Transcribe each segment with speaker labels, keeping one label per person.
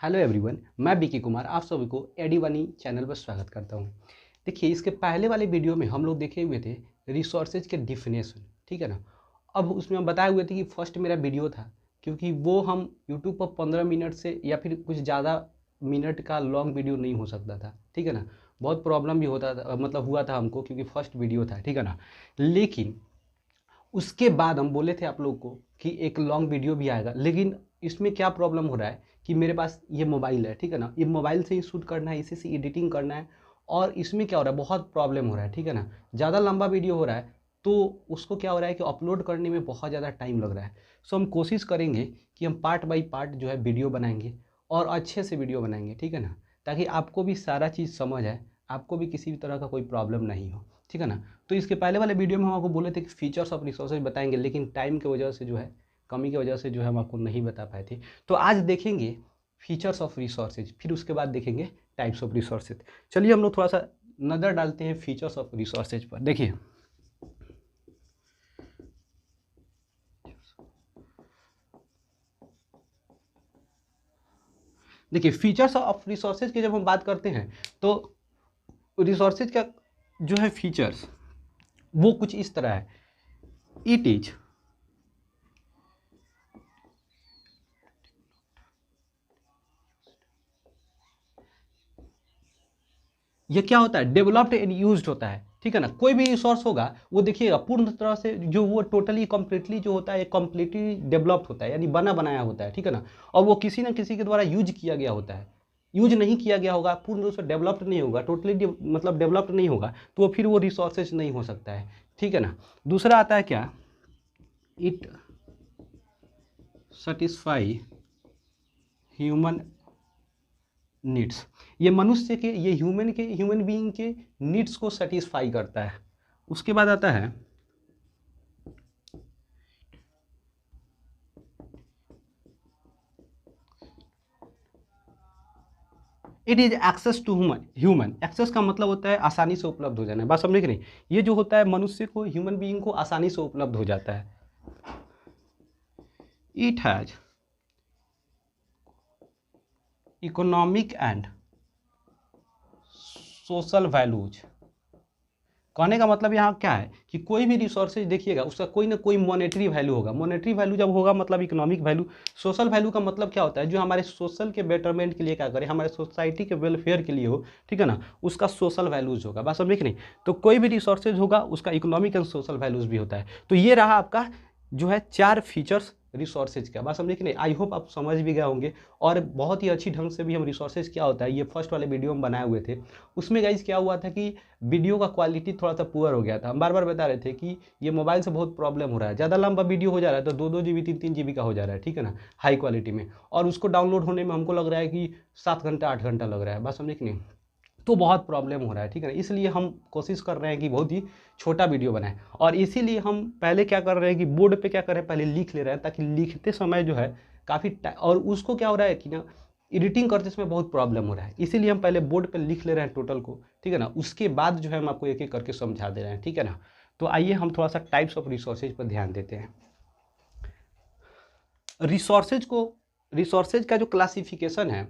Speaker 1: Hello everyone, मैं BK Kumar आप सभी को एडी1 चैनल पर स्वागत करता हूं। देखिए, इसके पहले वाले वीडियो में हम लोग देखे हुए थे रिसोर्सेज के डिफिनेशन, ठीक है ना। अब उसमें हम बताए हुए थे कि फर्स्ट मेरा वीडियो था, क्योंकि वो हम यूट्यूब पर 15 मिनट से या फिर कुछ ज़्यादा मिनट का लॉन्ग वीडियो नहीं हो सकता था, ठीक है ना। बहुत प्रॉब्लम भी होता था, मतलब हुआ था हमको, क्योंकि फर्स्ट वीडियो था, ठीक है ना। लेकिन उसके बाद हम बोले थे आप लोग को कि एक लॉन्ग वीडियो भी आएगा, लेकिन इसमें क्या प्रॉब्लम हो रहा है कि मेरे पास ये मोबाइल है, ठीक है ना। ये मोबाइल से ही शूट करना है, इसी से एडिटिंग करना है, और इसमें क्या हो रहा है, बहुत प्रॉब्लम हो रहा है, ठीक है ना। ज़्यादा लंबा वीडियो हो रहा है तो उसको क्या हो रहा है कि अपलोड करने में बहुत ज़्यादा टाइम लग रहा है। सो हम कोशिश करेंगे कि हम पार्ट बाई पार्ट जो है वीडियो बनाएंगे, और अच्छे से वीडियो बनाएंगे, ठीक है ना, ताकि आपको भी सारा चीज़ समझ आए, आपको भी किसी भी तरह का कोई प्रॉब्लम नहीं हो, ठीक है ना। तो इसके पहले वाले वीडियो में हम आपको बोले थे कि फीचर्स ऑफ रिसोर्सेज बताएंगे, लेकिन टाइम की वजह से जो है, कमी की वजह से जो है हम आपको नहीं बता पाए थे। तो आज देखेंगे फीचर्स ऑफ रिसोर्सेज, फिर उसके बाद देखेंगे टाइप्स ऑफ रिसोर्सेज। चलिए हम लोग थोड़ा सा नज़र डालते हैं फीचर्स ऑफ रिसोर्सेज पर। देखिए फीचर्स ऑफ रिसोर्सेज की जब हम बात करते हैं तो रिसोर्सेज का जो है फीचर्स वो कुछ इस तरह है। इट इज ये क्या होता है, डेवलप्ड एंड यूज्ड होता है, ठीक है ना। कोई भी रिसोर्स होगा वो देखिएगा पूर्ण तरह से जो वो टोटली कम्प्लीटली जो होता है कम्प्लीटली डेवलप्ड होता है, यानी बना बनाया होता है, ठीक है ना। और वो किसी न किसी के द्वारा यूज किया गया होता है। यूज नहीं किया गया होगा, पूर्ण रूप से डेवलप्ड नहीं होगा, टोटली मतलब डेवलप्ड नहीं होगा, तो फिर वो रिसोर्सेज नहीं हो सकता है, ठीक है ना। दूसरा आता है क्या, इट सेटिस्फाई ह्यूमन नीड्स। ये मनुष्य के, ये ह्यूमन बीइंग के नीड्स को सेटिस्फाई करता है। उसके बाद आता है it is access to human. Access का मतलब होता है आसानी से उपलब्ध हो जाना, बात समझे कि नहीं। ये जो होता है मनुष्य को, ह्यूमन बीइंग को आसानी से उपलब्ध हो जाता है। It has economic and social values. कहने का मतलब यहाँ क्या है कि कोई भी रिसोर्सेज देखिएगा उसका कोई ना कोई मॉनेटरी वैल्यू होगा। मॉनेटरी वैल्यू जब होगा मतलब इकोनॉमिक वैल्यू। सोशल वैल्यू का मतलब क्या होता है, जो हमारे सोशल के बेटरमेंट के लिए क्या करे, हमारे सोसाइटी के वेलफेयर के लिए हो, ठीक है ना, उसका सोशल वैल्यूज होगा। बात समझे कि नहीं। तो कोई भी रिसोर्सेज होगा उसका इकोनॉमिक एंड सोशल वैल्यूज भी होता है। तो ये रहा आपका जो है 4 फीचर्स रिसोर्सेज का। बात समझे कि नहीं। आई होप आप समझ भी गए होंगे, और बहुत ही अच्छी ढंग से भी हम रिसोर्सेज क्या होता है ये फर्स्ट वाले वीडियो में बनाए हुए थे। उसमें गाइज क्या हुआ था कि वीडियो का क्वालिटी थोड़ा सा पुअर हो गया था। हम बार बार बता रहे थे कि ये मोबाइल से बहुत प्रॉब्लम हो रहा है, ज़्यादा लंबा वीडियो हो जा रहा है तो 2-2 GB 3-3 GB का हो जा रहा है, ठीक है ना, हाई क्वालिटी में। और उसको डाउनलोड होने में हमको लग रहा है कि 7 घंटा 8 घंटा लग रहा है, बात समझे कि नहीं। तो बहुत प्रॉब्लम हो रहा है, ठीक है ना। इसलिए हम कोशिश कर रहे हैं कि बहुत ही छोटा वीडियो बनाएं, और इसीलिए हम पहले क्या कर रहे हैं कि बोर्ड पे क्या कर रहे हैं, पहले लिख ले रहे हैं, ताकि लिखते समय जो है काफ़ी और उसको क्या हो रहा है कि ना एडिटिंग करते समय बहुत प्रॉब्लम हो रहा है, इसीलिए हम पहले बोर्ड पे लिख ले रहे हैं टोटल को, ठीक है ना। उसके बाद जो है हम आपको एक एक करके समझा दे रहे हैं, ठीक है ना। तो आइए हम थोड़ा सा टाइप्स ऑफ रिसोर्सेज पर ध्यान देते हैं। रिसोर्सेज का जो क्लासिफिकेशन है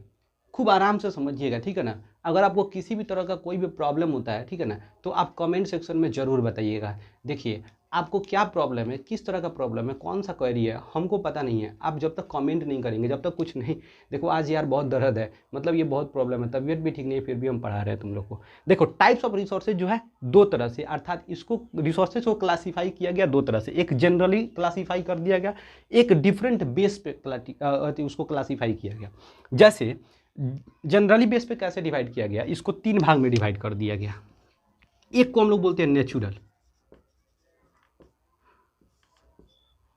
Speaker 1: खूब आराम से समझिएगा, ठीक है ना। अगर आपको किसी भी तरह का कोई भी प्रॉब्लम होता है, ठीक है ना, तो आप कमेंट सेक्शन में ज़रूर बताइएगा। देखिए आपको क्या प्रॉब्लम है, किस तरह का प्रॉब्लम है, कौन सा क्वेरी है, हमको पता नहीं है। आप जब तक कमेंट नहीं करेंगे, जब तक कुछ नहीं, देखो आज यार बहुत दर्द है, मतलब ये बहुत प्रॉब्लम है, तबीयत भी ठीक नहीं है, फिर भी हम पढ़ा रहे हैं तुम लोग को। देखो टाइप्स ऑफ रिसोर्सेज जो है 2 तरह से, अर्थात इसको रिसोर्सेज को क्लासीफाई किया गया 2 तरह से। एक जनरली क्लासीफाई कर दिया गया, एक डिफरेंट बेस पे उसको क्लासीफाई किया गया। जैसे जनरली बेस पे कैसे डिवाइड किया गया, इसको 3 भाग में डिवाइड कर दिया गया। एक को हम लोग बोलते हैं नेचुरल,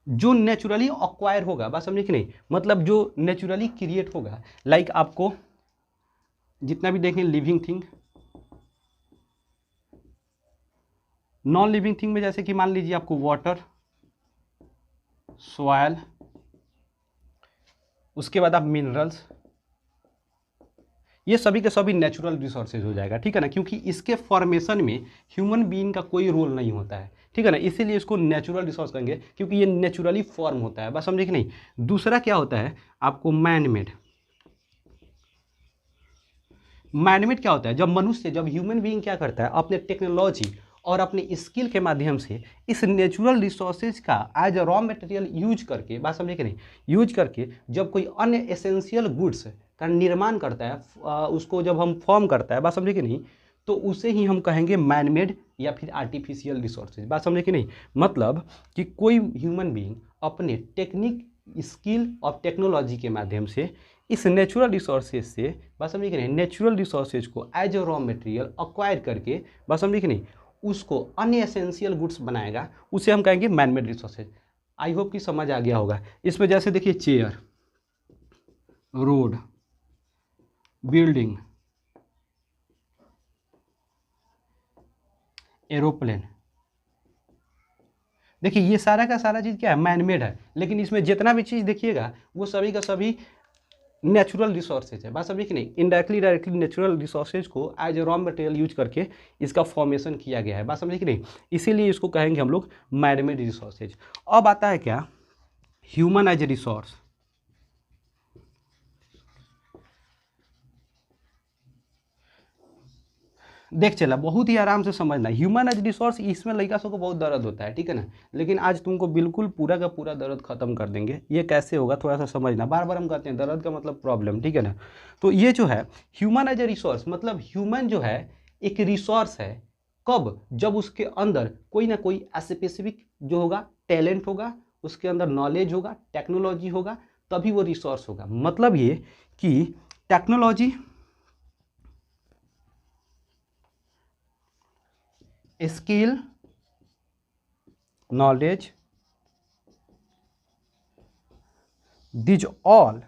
Speaker 1: जो नेचुरली एक्वायर होगा, बात समझे कि नहीं, मतलब जो नेचुरली क्रिएट होगा। लाइक आपको जितना भी देखें living thing, non living thing में जैसे कि मान लीजिए आपको वाटर, सॉयल, उसके बाद आप मिनरल्स, ये सभी के सभी नेचुरल रिसोर्सेज हो जाएगा, ठीक है ना, क्योंकि इसके फॉर्मेशन में ह्यूमन बीइंग का कोई रोल नहीं होता है, ठीक है ना, इसीलिए इसको नेचुरल रिसोर्स कहेंगे, क्योंकि ये नेचुरली फॉर्म होता है। बस समझे कि नहीं। दूसरा क्या होता है आपको मैन मेड। मैनमेड क्या होता है, जब मनुष्य, जब ह्यूमन बीइंग क्या करता है, अपने टेक्नोलॉजी और अपने स्किल के माध्यम से इस नेचुरल रिसोर्सेज का as a raw material use करके, बात समझे कि नहीं, यूज करके जब कोई अन्य एसेंशियल गुड्स का निर्माण करता है, उसको जब हम फॉर्म करता है, बात समझे कि नहीं, तो उसे ही हम कहेंगे मैनमेड या फिर आर्टिफिशियल रिसोर्सेज। बात समझे कि नहीं, मतलब कि कोई ह्यूमन बीइंग अपने टेक्निक, स्किल और टेक्नोलॉजी के माध्यम से इस नेचुरल रिसोर्सेज से, बात समझे कि नहीं, नेचुरल रिसोर्सेज को as a raw material acquire करके, बात समझे कि नहीं, उसको अन्य एसेंशियल गुड्स बनाएगा, उसे हम कहेंगे मैनमेड रिसोर्सेज। आई होप कि समझ आ गया होगा। इसमें जैसे देखिए चेयर, रोड, बिल्डिंग, एरोप्लेन, देखिए ये सारा का सारा चीज़ क्या है, मैनमेड है, लेकिन इसमें जितना भी चीज़ देखिएगा वो सभी का सभी नेचुरल रिसोर्सेज है। बात समझे कि नहीं, इनडायरेक्टली डायरेक्टली नेचुरल रिसोर्सेज को as a raw material use करके इसका फॉर्मेशन किया गया है। बात समझे कि नहीं, इसीलिए इसको कहेंगे हम लोग मैनमेड रिसोर्सेज। अब आता है क्या, ह्यूमन एज ए रिसोर्स। देख चला, बहुत ही आराम से समझना, ह्यूमन एज रिसोर्स, इसमें लड़का सबको बहुत दर्द होता है, ठीक है ना, लेकिन आज तुमको बिल्कुल पूरा का पूरा दर्द खत्म कर देंगे। ये कैसे होगा थोड़ा सा समझना, बार बार हम कहते हैं दर्द का मतलब प्रॉब्लम, ठीक है ना। तो ये जो है ह्यूमन एज ए रिसोर्स, मतलब ह्यूमन जो है एक रिसोर्स है। कब, जब उसके अंदर कोई ना कोई स्पेसिफिक जो होगा टैलेंट होगा, उसके अंदर नॉलेज होगा, टेक्नोलॉजी होगा, तभी वो रिसोर्स होगा। मतलब ये कि technology, skill, knowledge, these all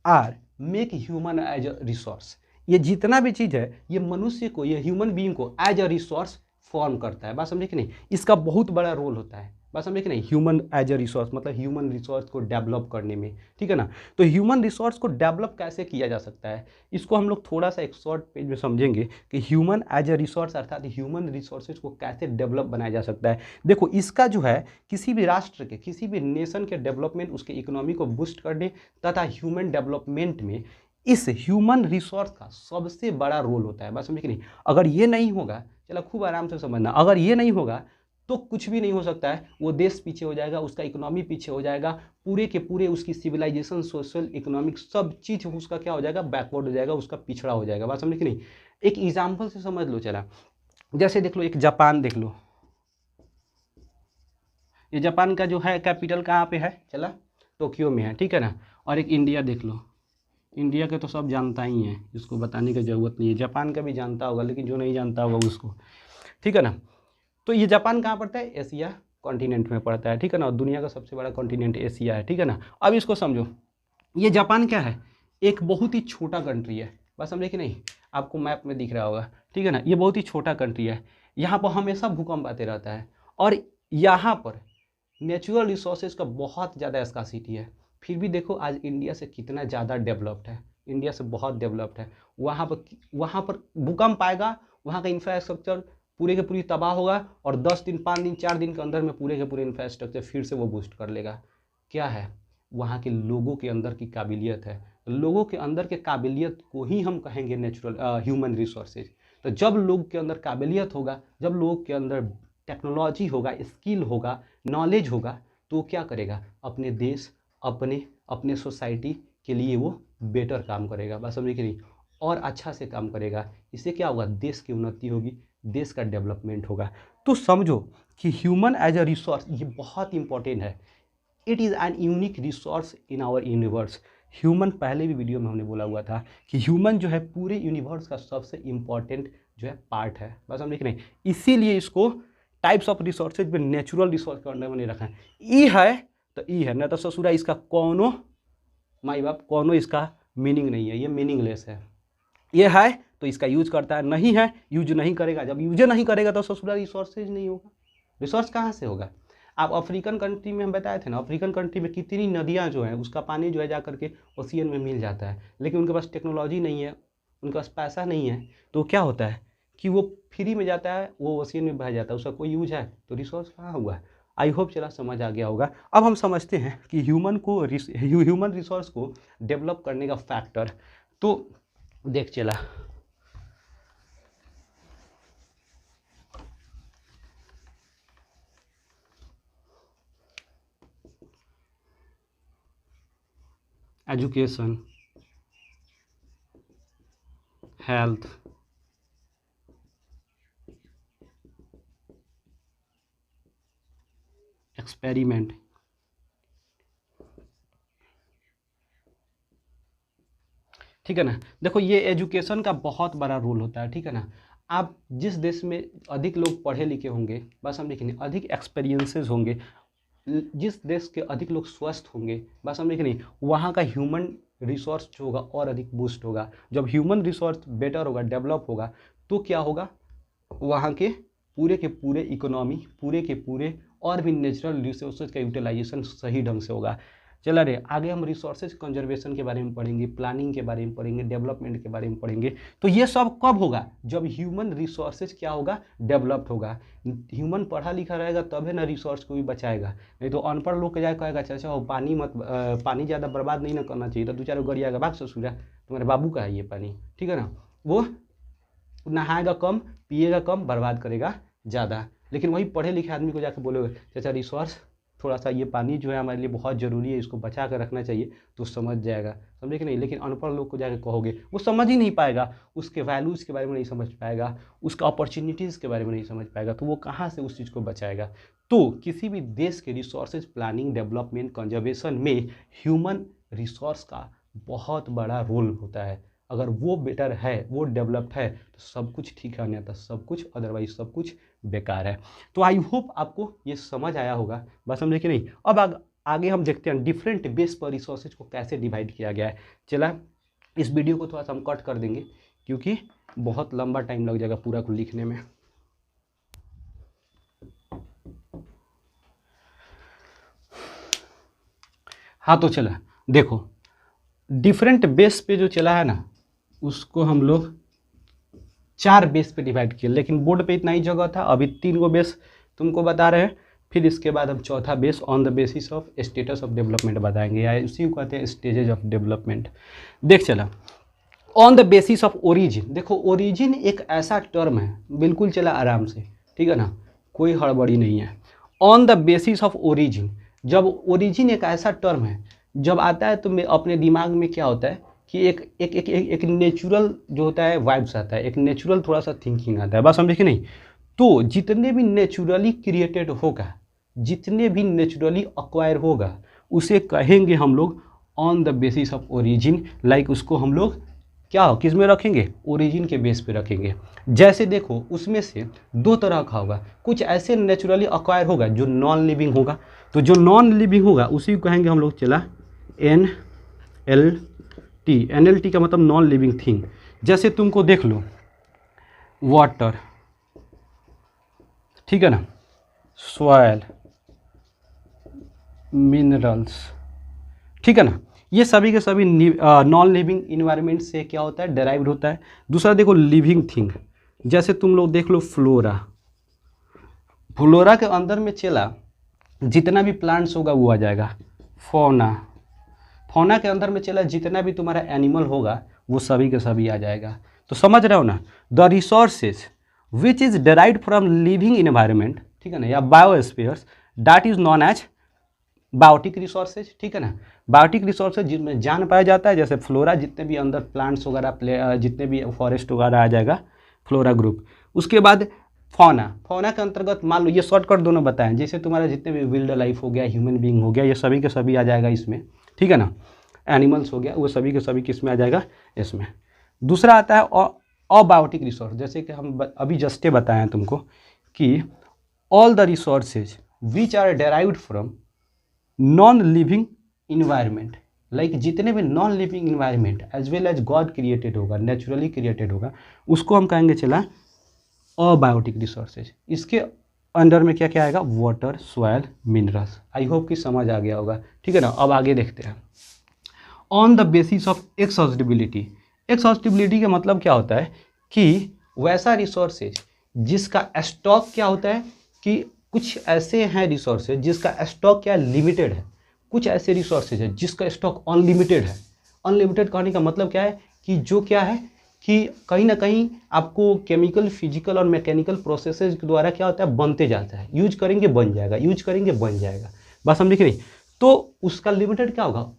Speaker 1: are make human as a resource. ये जितना भी चीज़ है ये मनुष्य को, ये ह्यूमन बीइंग को एज अ रिसोर्स फॉर्म करता है। बात समझे कि नहीं, इसका बहुत बड़ा रोल होता है। बात समझे कि नहीं, ह्यूमन एज अ रिसोर्स मतलब ह्यूमन रिसोर्स को डेवलप करने में, ठीक है ना। तो ह्यूमन रिसोर्स को डेवलप कैसे किया जा सकता है, इसको हम लोग थोड़ा सा एक शॉर्ट पेज में समझेंगे कि ह्यूमन एज अ रिसोर्स अर्थात ह्यूमन रिसोर्सेज को कैसे डेवलप बनाया जा सकता है। देखो इसका जो है किसी भी राष्ट्र के, किसी भी नेशन के डेवलपमेंट, उसके इकोनॉमी को बूस्ट करने तथा ह्यूमन डेवलपमेंट में इस ह्यूमन रिसोर्स का सबसे बड़ा रोल होता है। बात समझे कि नहीं, अगर ये नहीं होगा, चलो खूब आराम से समझना, अगर ये नहीं होगा तो कुछ भी नहीं हो सकता है। वो देश पीछे हो जाएगा, उसका इकोनॉमी पीछे हो जाएगा, पूरे के पूरे उसकी सिविलाइजेशन, सोशल, इकोनॉमिक सब चीज़ उसका क्या हो जाएगा, बैकवर्ड हो जाएगा, उसका पिछड़ा हो जाएगा। बात समझे कि नहीं, एक एग्जाम्पल से समझ लो। चला जैसे देख लो, एक जापान देख लो, ये जापान का जो है कैपिटल कहाँ पे है, चला टोक्यो में है, ठीक है ना। और एक इंडिया देख लो, इंडिया के तो सब जानता ही है, इसको बताने की ज़रूरत नहीं है, जापान का भी जानता होगा, लेकिन जो नहीं जानता होगा उसको, ठीक है ना। तो ये जापान कहाँ पड़ता है, एशिया कॉन्टिनेंट में पड़ता है, ठीक है ना। और दुनिया का सबसे बड़ा कॉन्टिनेंट एशिया है, ठीक है ना। अब इसको समझो, ये जापान क्या है, एक बहुत ही छोटा कंट्री है। बस समझे कि नहीं, आपको मैप में दिख रहा होगा, ठीक है ना। ये बहुत ही छोटा कंट्री है, यहाँ पर हमेशा भूकंप आते रहता है, और यहाँ पर नेचुरल रिसोर्सेज का बहुत ज़्यादा स्कार्सिटी है। फिर भी देखो आज इंडिया से कितना ज़्यादा डेवलप्ड है, इंडिया से बहुत डेवलप्ड है। वहाँ पर भूकंप आएगा, वहाँ का इंफ्रास्ट्रक्चर पूरे के पूरी तबाह होगा, और 10 दिन, 5 दिन, 4 दिन के अंदर में पूरे के पूरे इंफ्रास्ट्रक्चर फिर से वो बूस्ट कर लेगा। क्या है, वहाँ के लोगों के अंदर की काबिलियत है। लोगों के अंदर के काबिलियत को ही हम कहेंगे नेचुरल ह्यूमन रिसोर्सेज। तो जब लोग के अंदर काबिलियत होगा, जब लोग के अंदर टेक्नोलॉजी होगा, स्किल होगा, नॉलेज होगा, तो क्या करेगा, अपने देश, अपने सोसाइटी के लिए वो बेटर काम करेगा। बस समझिए कि नहीं, और अच्छा से काम करेगा। इससे क्या होगा, देश की उन्नति होगी, देश का डेवलपमेंट होगा। तो समझो कि ह्यूमन एज अ रिसोर्स ये बहुत इंपॉर्टेंट है। It is an unique resource in our universe. Human, पहले भी वीडियो में हमने बोला हुआ था कि ह्यूमन जो है पूरे यूनिवर्स का सबसे इम्पॉर्टेंट जो है पार्ट है। बस हम लिख रहे हैं, इसीलिए इसको टाइप्स ऑफ रिसोर्सेज में नेचुरल रिसोर्स के अंडर में नहीं रखा है। ई है तो ई है, न तो ससुरा इसका कोनो माई बाप कोनो इसका मीनिंग नहीं है, ये मीनिंगलेस है। ये है तो इसका यूज करता है, नहीं है यूज नहीं करेगा। जब यूज नहीं करेगा तो ससुरा रिसोर्सेज नहीं होगा। रिसोर्स कहाँ से होगा? आप अफ्रीकन कंट्री में हम बताए थे ना, अफ्रीकन कंट्री में कितनी नदियाँ जो हैं उसका पानी जो है जा करके ओशियन में मिल जाता है, लेकिन उनके पास टेक्नोलॉजी नहीं है, उनके पास पैसा नहीं है, तो क्या होता है कि वो फ्री में जाता है, वो ओशियन में बह जाता है, उसका कोई यूज है, तो रिसोर्स कहाँ हुआ? आई होप चला समझ आ गया होगा। अब हम समझते हैं कि ह्यूमन रिसोर्स को डेवलप करने का फैक्टर। तो देख चला, एजुकेशन, हेल्थ, एक्सपेरिमेंट, ठीक है ना। देखो ये एजुकेशन का बहुत बड़ा रोल होता है, ठीक है ना। आप जिस देश में अधिक लोग पढ़े लिखे होंगे, बस हम लिखेंगे अधिक एक्सपीरियंसेस होंगे, जिस देश के अधिक लोग स्वस्थ होंगे, बस हम लिखेंगे वहाँ का ह्यूमन रिसोर्स जो होगा और अधिक बूस्ट होगा। जब ह्यूमन रिसोर्स बेटर होगा, डेवलप होगा, तो क्या होगा, वहाँ के पूरे इकोनॉमी, पूरे के पूरे और भी नेचुरल रिसोर्सेज का यूटिलाइजेशन सही ढंग से होगा। चला रे, आगे हम रिसोर्सेज कंजर्वेशन के बारे में पढ़ेंगे, प्लानिंग के बारे में पढ़ेंगे, डेवलपमेंट के बारे में पढ़ेंगे। तो ये सब कब होगा, जब ह्यूमन रिसोर्सेज क्या होगा, डेवलप्ड होगा। ह्यूमन पढ़ा लिखा रहेगा तब है ना रिसोर्स को भी बचाएगा, नहीं तो अनपढ़ लोग जाए कहेगा चाचा वो पानी ज़्यादा बर्बाद नहीं ना करना चाहिए, तो 2-4 गड़िया का भाग ससुरा, तुम्हारे बाबू का है ये पानी, ठीक है ना। वो नहाएगा कम, पिएगा कम, बर्बाद करेगा ज़्यादा। लेकिन वही पढ़े लिखे आदमी को जाकर बोलोगे चाचा रिसोर्स थोड़ा सा, ये पानी जो है हमारे लिए बहुत ज़रूरी है, इसको बचा कर रखना चाहिए, तो समझ जाएगा, समझे कि नहीं। लेकिन अनपढ़ लोग को जाकर कहोगे, वो समझ ही नहीं पाएगा, उसके वैल्यूज़ के बारे में नहीं समझ पाएगा, उसका अपॉर्चुनिटीज़ के बारे में नहीं समझ पाएगा, तो वो कहाँ से उस चीज़ को बचाएगा। तो किसी भी देश के रिसोर्सेज प्लानिंग, डेवलपमेंट, कंजर्वेशन में ह्यूमन रिसोर्स का बहुत बड़ा रोल होता है। अगर वो बेटर है, वो डेवलप्ड है, तो सब कुछ ठीक है, अन्यथा सब कुछ, अदरवाइज सब कुछ बेकार है। तो आई होप आपको ये समझ आया होगा, बस समझे कि नहीं। अब आगे हम देखते हैं डिफरेंट बेस पर रिसोर्सेज को कैसे डिवाइड किया गया है। चला, इस वीडियो को थोड़ा सा हम कट कर देंगे क्योंकि बहुत लंबा टाइम लग जाएगा पूरा को लिखने में। हाँ तो चला, देखो डिफरेंट बेस पे जो चला है ना, उसको हम लोग 4 बेस पे डिवाइड किया, लेकिन बोर्ड पे इतना ही जगह था, अभी 3 गो बेस तुमको बता रहे हैं। फिर इसके बाद हम चौथा base on the basis of status of development बताएंगे, या उसी को कहते हैं स्टेजेज ऑफ डेवलपमेंट। देख चला, on the basis of origin. देखो ओरिजिन एक ऐसा टर्म है, बिल्कुल चला आराम से, ठीक है ना, कोई हड़बड़ी नहीं है। On the basis of origin, जब ओरिजिन एक ऐसा टर्म है, जब आता है तो अपने दिमाग में क्या होता है कि एक नेचुरल जो होता है वाइब्स आता है, एक नेचुरल थोड़ा सा थिंकिंग आता है, बस समझे कि नहीं। तो जितने भी नेचुरली क्रिएटेड होगा, जितने भी नेचुरली अक्वायर होगा, उसे कहेंगे हम लोग on the basis of origin. Like उसको हम लोग क्या किस में रखेंगे, ओरिजिन के बेस पे रखेंगे। जैसे देखो उसमें से 2 तरह का होगा, कुछ ऐसे नेचुरली अक्वायर होगा जो नॉन लिविंग होगा, तो जो नॉन लिविंग होगा उसी को कहेंगे हम लोग चला NLT। NLT का मतलब नॉन लिविंग थिंग। जैसे तुमको देख लो वाटर, ठीक है ना, सॉयल, मिनरल्स, ठीक है ना, ये सभी के सभी नॉन लिविंग इन्वायरमेंट से क्या होता है, डेराइव्ड होता है। दूसरा देखो लिविंग थिंग, जैसे तुम लोग देख लो फ्लोरा। फ्लोरा के अंदर में चला जितना भी प्लांट्स होगा वो आ जाएगा। फौना, फौना के अंदर में चला जितना भी तुम्हारा एनिमल होगा वो सभी के सभी आ जाएगा। तो समझ रहे हो ना, the resources which is derived from living environment, ठीक है ना, या biospheres, that is non as biotic resources, ठीक है ना। बायोटिक रिसोर्सेज जिसमें जान पाया जाता है, जैसे फ्लोरा, जितने भी अंदर प्लांट्स वगैरह, जितने भी फॉरेस्ट वगैरह आ जाएगा फ्लोरा ग्रुप। उसके बाद फौना, फौना के अंतर्गत मान लो ये शॉर्टकट दोनों बताएं, जैसे तुम्हारा जितने भी विल्ड लाइफ हो गया, ह्यूमन बीइंग हो गया, ये सभी के सभी आ जाएगा इसमें, ठीक है ना। एनिमल्स हो गया, वो सभी के सभी किस में आ जाएगा, इसमें। दूसरा आता है अबायोटिक रिसोर्स, जैसे कि हम अभी जस्टे बताएं तुमको कि all the resources which are derived from non living environment, like जितने भी non living environment as well as god created होगा, नेचुरली क्रिएटेड होगा, उसको हम कहेंगे चला अबायोटिक रिसोर्सेज। इसके अंडर में क्या क्या आएगा, water, soil, minerals. I hope कि समझ आ गया होगा, ठीक है ना। अब आगे देखते हैं ऑन द बेसिस ऑफ एक्सहॉस्टिबिलिटी। एक्सहॉस्टिबिलिटी का मतलब क्या होता है कि वैसा रिसोर्सेज जिसका स्टॉक क्या होता है, कि कुछ ऐसे हैं रिसोर्सेज जिसका स्टॉक क्या लिमिटेड है, कुछ ऐसे रिसोर्सेज है जिसका स्टॉक अनलिमिटेड है। अनलिमिटेड कहने का मतलब क्या है कि जो क्या है कि कहीं ना कहीं आपको केमिकल, फिजिकल और मैकेनिकल प्रोसेसेस के द्वारा क्या होता है, बनते जाता है। यूज करेंगे बन जाएगा, यूज करेंगे बन जाएगा, बात समझे कि नहीं। तो उसका लिमिटेड क्या होगा,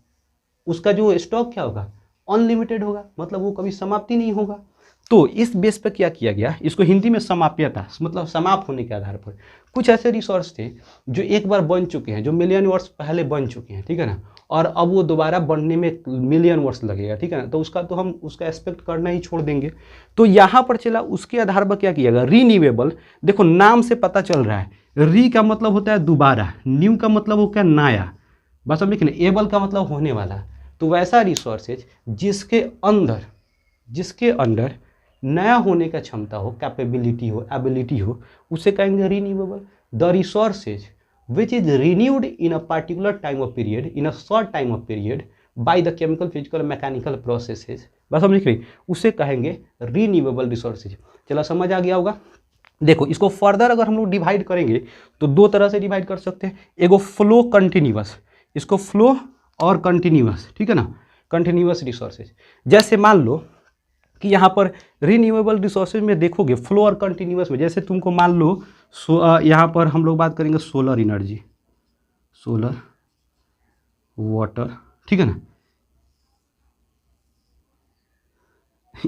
Speaker 1: उसका जो स्टॉक क्या होगा, अनलिमिटेड होगा, मतलब वो कभी समाप्ति नहीं होगा। तो इस बेस पर क्या किया गया, इसको हिंदी में समाप्यता, मतलब समाप्त होने के आधार पर कुछ ऐसे रिसोर्स थे जो एक बार बन चुके हैं, जो मिलियन वर्ष पहले बन चुके हैं, ठीक है ना, और अब वो दोबारा बनने में मिलियन वर्ष लगेगा, ठीक है ना, तो उसका तो हम उसका एक्सपेक्ट करना ही छोड़ देंगे। तो यहाँ पर चला, उसके आधार पर क्या किया गया, रीन्यूएबल। देखो नाम से पता चल रहा है, री का मतलब होता है दोबारा, न्यू का मतलब हो क्या, नया, बस हम लिखें, एबल का मतलब होने वाला। तो वैसा रिसोर्सेज जिसके अंदर नया होने का क्षमता हो, कैपेबिलिटी हो, एबिलिटी हो, उसे कहेंगे renewable. The resources which is renewed in a particular time of period, in a short time of period by the chemical, physical, mechanical processes, बस हम लिख रही, उसे कहेंगे रीन्यूएबल रिसोर्सेज। चलो समझ आ गया होगा। देखो इसको फर्दर अगर हम लोग डिवाइड करेंगे तो दो तरह से डिवाइड कर सकते हैं, एगो फ्लो कंटिन्यूअस, इसको फ्लो और कंटिन्यूअस, ठीक है ना, कंटिन्यूअस रिसोर्सेज। जैसे मान लो कि यहाँ पर रीन्यूएबल रिसोर्सेज में देखोगे फ्लो और कंटिन्यूअस में, जैसे तुमको मान लो यहाँ पर हम लोग बात करेंगे सोलर एनर्जी, सोलर, वाटर, ठीक है ना,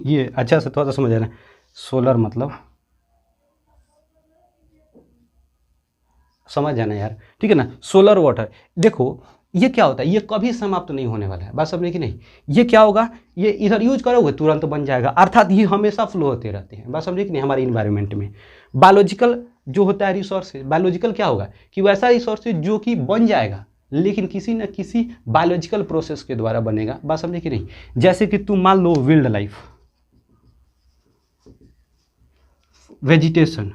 Speaker 1: ये अच्छा से थोड़ा सा समझ आना, सोलर मतलब समझ जाना यार, ठीक है ना, सोलर, वाटर। देखो ये क्या होता है, ये कभी समाप्त नहीं होने वाला है, बात समझे कि नहीं। ये क्या होगा, ये इधर यूज करोगे तुरंत बन जाएगा, अर्थात ये हमेशा फ्लो होते रहते हैं, बात समझे कि नहीं। हमारे इन्वायरमेंट में बायोलॉजिकल जो होता है रिसोर्सेज, बायोलॉजिकल क्या होगा कि वैसा रिसोर्सेज जो कि बन जाएगा लेकिन किसी न किसी बायोलॉजिकल प्रोसेस के द्वारा बनेगा, बात समझे कि नहीं। जैसे कि तुम मान लो वाइल्ड लाइफ, वेजिटेशन,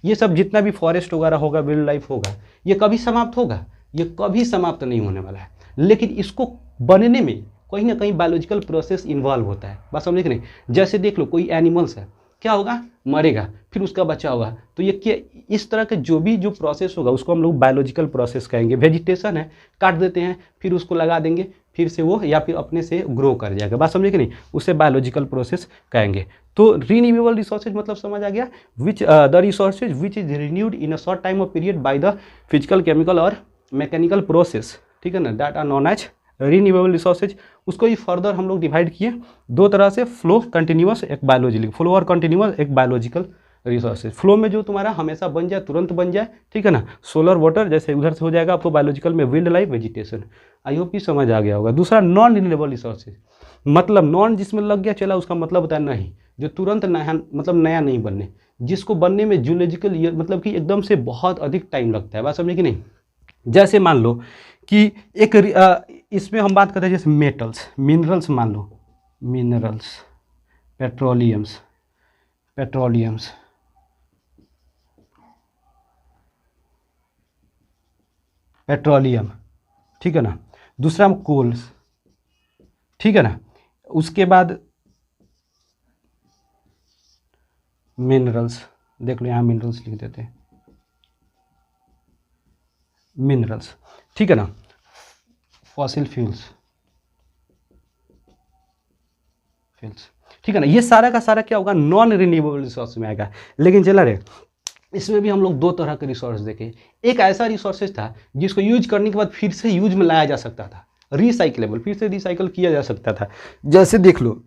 Speaker 1: ये सब जितना भी फॉरेस्ट वगैरह होगा, वाइल्ड लाइफ होगा, ये कभी समाप्त होगा, ये कभी समाप्त नहीं होने वाला है। लेकिन इसको बनने में कहीं ना कहीं बायोलॉजिकल प्रोसेस इन्वॉल्व होता है, बस समझ नहीं। जैसे देख लो कोई एनिमल्स है, क्या होगा, मरेगा, फिर उसका बच्चा होगा, तो ये क्या, इस तरह के जो भी जो प्रोसेस होगा उसको हम लोग बायोलॉजिकल प्रोसेस कहेंगे। वेजिटेशन है, काट देते हैं फिर उसको लगा देंगे, फिर से वो या फिर अपने से ग्रो कर जाएगा, बात समझे कि नहीं, उसे बायोलॉजिकल प्रोसेस कहेंगे। तो रीन्यूएबल रिसोर्सेज मतलब समझ आ गया, which the resources which is renewed in a short time of period by the physical, chemical और मैकेनिकल प्रोसेस, ठीक है ना, that are non as renewable resources. उसको ही फर्दर हम लोग डिवाइड किए दो तरह से, फ्लो कंटिन्यूअस, एक बायोलॉजिकल, फ्लो और कंटिन्यूअस, एक बायोलॉजिकल रिसोर्सेज। फ्लो में जो तुम्हारा हमेशा बन जाए, तुरंत बन जाए, ठीक है ना, सोलर, वाटर, जैसे उधर से हो जाएगा आपको, बायोलॉजिकल में wild life, vegetation. I hope ये समझ आ गया होगा। दूसरा नॉन रिन्यूएबल रिसोर्सेज, मतलब नॉन जिसमें लग गया चला, उसका मतलब होता है नहीं, जो तुरंत नया, मतलब नया नहीं बनने, जिसको बनने में जूलॉजिकल ईयर, मतलब कि एकदम से बहुत अधिक टाइम लगता है, बात समझे कि नहीं। जैसे मान लो कि एक इसमें हम बात करते हैं जैसे मेटल्स, मिनरल्स, मान लो मिनरल्स, पेट्रोलियम्स, पेट्रोलियम, ठीक है ना। दूसरा कोल्स, ठीक है ना। उसके बाद मिनरल्स, देख लो यहाँ मिनरल्स लिख देते हैं, मिनरल्स, ठीक है ना। फॉसिल फ्यूल्स, ठीक है ना। ये सारा का सारा क्या होगा, नॉन रिन्यूएबल रिसोर्स में आएगा। लेकिन चला रे, इसमें भी हम लोग दो तरह के रिसोर्स देखे। एक ऐसा रिसोर्सेज था जिसको यूज करने के बाद फिर से यूज में लाया जा सकता था, रिसाइकलेबल, फिर से रिसाइकल किया जा सकता था। जैसे देख लो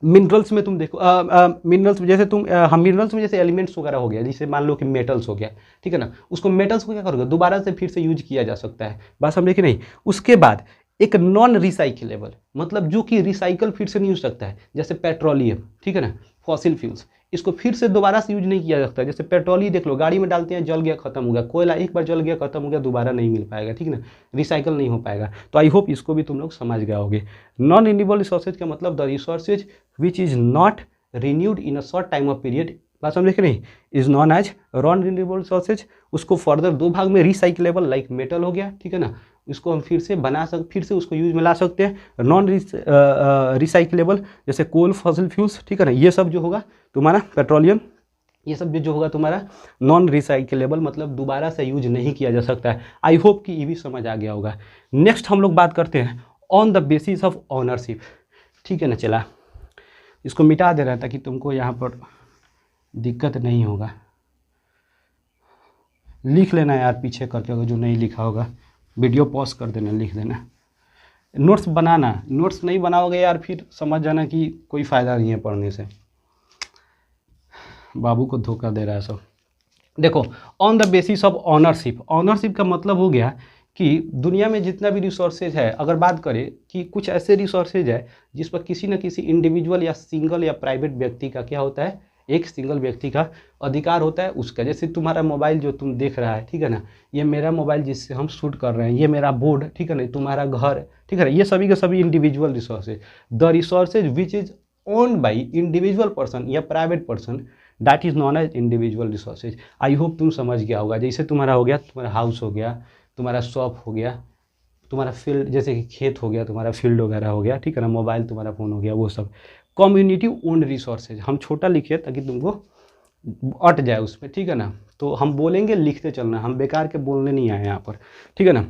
Speaker 1: मिनरल्स में तुम देखो, मिनरल्स में जैसे तुम हम मिनरल्स में जैसे एलिमेंट्स वगैरह हो गया, जैसे मान लो कि मेटल्स हो गया, ठीक है ना, उसको मेटल्स को क्या करोगे, दोबारा से फिर से यूज किया जा सकता है, बात समझे कि नहीं। उसके बाद एक नॉन रिसाइकलेबल, मतलब जो कि रिसाइकल फिर से नहीं हो सकता है, जैसे पेट्रोलियम, ठीक है ना, फॉसिल फ्यूल्स, इसको फिर से दोबारा से यूज नहीं किया जा सकता। जैसे पेट्रोल ही देख लो, गाड़ी में डालते हैं, जल गया खत्म हो गया, कोयला एक बार जल गया खत्म हो गया, दोबारा नहीं मिल पाएगा, ठीक है ना, रिसाइकल नहीं हो पाएगा। तो आई होप इसको भी तुम लोग समझ गए होगे। नॉन रिन्यूएबल रिसोर्सेज का मतलब the resources which is not renewed in a short time of period, बात समझ के नहीं, is non as non renewable resources. उसको फर्दर दो भाग में, रिसाइकलेबल लाइक मेटल हो गया, ठीक है ना, इसको हम फिर से बना फिर से उसको यूज में ला सकते हैं। नॉन रिसाइकलेबल जैसे कोल, फॉसिल फ्यूल्स, ठीक है ना, ये सब जो होगा तुम्हारा, पेट्रोलियम, ये सब जो होगा तुम्हारा नॉन रिसाइकलेबल, मतलब दोबारा से यूज नहीं किया जा सकता है। आई होप कि ये भी समझ आ गया होगा। नेक्स्ट हम लोग बात करते हैं on the basis of ownership, ठीक है ना। चला, इसको मिटा दे रहा था ताकि तुमको यहाँ पर दिक्कत नहीं होगा। लिख लेना यार पीछे करके, अगर जो नहीं लिखा होगा वीडियो पॉज कर देना, लिख देना। नोट्स बनाना, नोट्स नहीं बनाओगे यार फिर समझ जाना कि कोई फ़ायदा नहीं है पढ़ने से। बाबू को धोखा दे रहा है सब। देखो, on the basis of ownership, ownership का मतलब हो गया कि दुनिया में जितना भी रिसोर्सेज है, अगर बात करें कि कुछ ऐसे रिसोर्सेज है जिस पर किसी न किसी इंडिविजुअल या सिंगल या प्राइवेट व्यक्ति का क्या होता है, एक सिंगल व्यक्ति का अधिकार होता है उसका। जैसे तुम्हारा मोबाइल जो तुम देख रहा है, ठीक है ना, ये मेरा मोबाइल जिससे हम शूट कर रहे हैं, ये मेरा बोर्ड, ठीक है ना, तुम्हारा घर, ठीक है ना, ये सभी के सभी individual resources. The resources which is owned by individual person या private person, that is non as individual resources. I hope तुम समझ गया होगा। जैसे तुम्हारा हो गया, तुम्हारा हाउस हो गया, तुम्हारा शॉप हो गया, तुम्हारा फील्ड जैसे कि खेत हो गया, तुम्हारा फील्ड वगैरह हो गया, ठीक है ना, मोबाइल तुम्हारा फ़ोन हो गया, वो सब कम्युनिटी ओन्ड रिसोर्सेज। हम छोटा लिखे ताकि तुमको अट जाए उसमें, ठीक है ना। तो हम बोलेंगे, लिखते चलना, हम बेकार के बोलने नहीं आए यहाँ पर, ठीक है ना।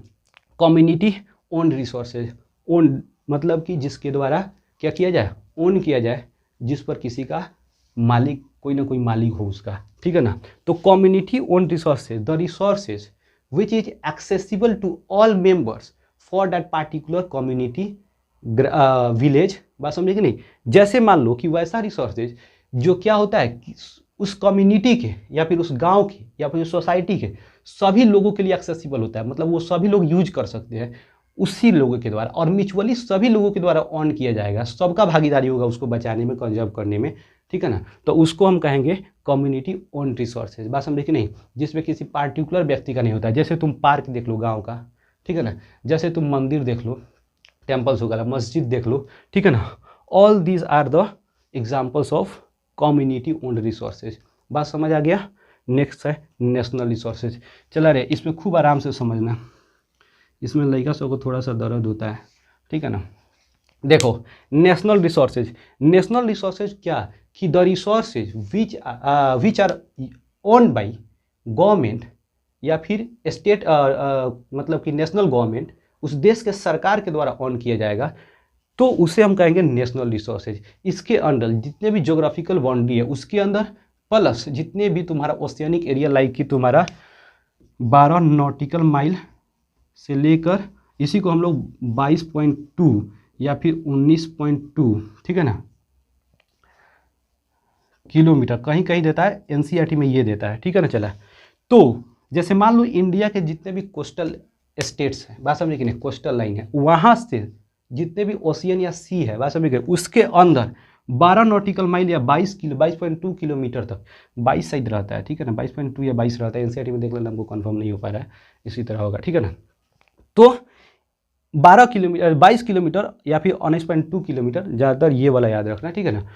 Speaker 1: कम्युनिटी ओन्ड रिसोर्सेज, ओन मतलब कि जिसके द्वारा क्या किया जाए, ओन किया जाए, जिस पर किसी का मालिक, कोई ना कोई मालिक हो उसका, ठीक है ना। तो community owned resources, the resources which is accessible to all members for that particular community village. बात समझे कि नहीं। जैसे मान लो कि वैसा रिसोर्सेज जो क्या होता है कि उस कम्युनिटी के या फिर उस गांव के या फिर सोसाइटी के सभी लोगों के लिए एक्सेसिबल होता है, मतलब वो सभी लोग यूज कर सकते हैं उसी लोगों के द्वारा, और म्यूचुअली सभी लोगों के द्वारा ऑन किया जाएगा, सबका भागीदारी होगा उसको बचाने में, कंजर्व करने में, ठीक है ना। तो उसको हम कहेंगे कम्युनिटी ओन रिसोर्सेज। बात समझे कि नहीं, जिसमें किसी पार्टिकुलर व्यक्ति का नहीं होता है। जैसे तुम पार्क देख लो गांव का, ठीक है ना, जैसे तुम मंदिर देख लो, टेम्पल्स वगैरह, मस्जिद देख लो, ठीक है ना। All these are the examples of community own resources. बात समझ आ गया। नेक्स्ट है नेशनल रिसोर्सेज। चला रे, इसमें खूब आराम से समझना, इसमें लड़का सब को थोड़ा सा दर्द होता है, ठीक है ना। देखो, नेशनल रिसोर्सेज, नेशनल रिसोर्सेज क्या कि the resources which are owned by government या फिर स्टेट, मतलब कि नेशनल गवर्नमेंट, उस देश के सरकार के द्वारा ऑन किया जाएगा, तो उसे हम कहेंगे नेशनल रिसोर्सेज। इसके अंदर जितने भी ज्योग्राफिकल बाउंड्री है उसके अंदर, प्लस जितने भी तुम्हारा ओशियनिक एरिया, लाइक कि तुम्हारा 12 नॉटिकल माइल से लेकर, इसी को हम लोग 22.2 या फिर 19.2, ठीक है ना, किलोमीटर कहीं कहीं देता है, एनसीईआरटी में ये देता है, ठीक है ना। चला, तो जैसे मान लो इंडिया के जितने भी कोस्टल स्टेट्स हैं, बात समझे कि नहीं, कोस्टल लाइन है, वहाँ से जितने भी ओशियन या सी है, बात समझे, उसके अंदर 12 नॉटिकल माइल या 22.2 किलोमीटर तक, 22 शायद रहता है, ठीक है ना, 22.2 या 22 रहता है, एनसीईआरटी में देख लेना, हमको कंफर्म नहीं हो पा रहा है, इसी तरह होगा, ठीक है ना। तो 12 किलोमीटर, 22 किलोमीटर या फिर 19.2 किलोमीटर, ज़्यादातर ये वाला याद रखना, ठीक है ना।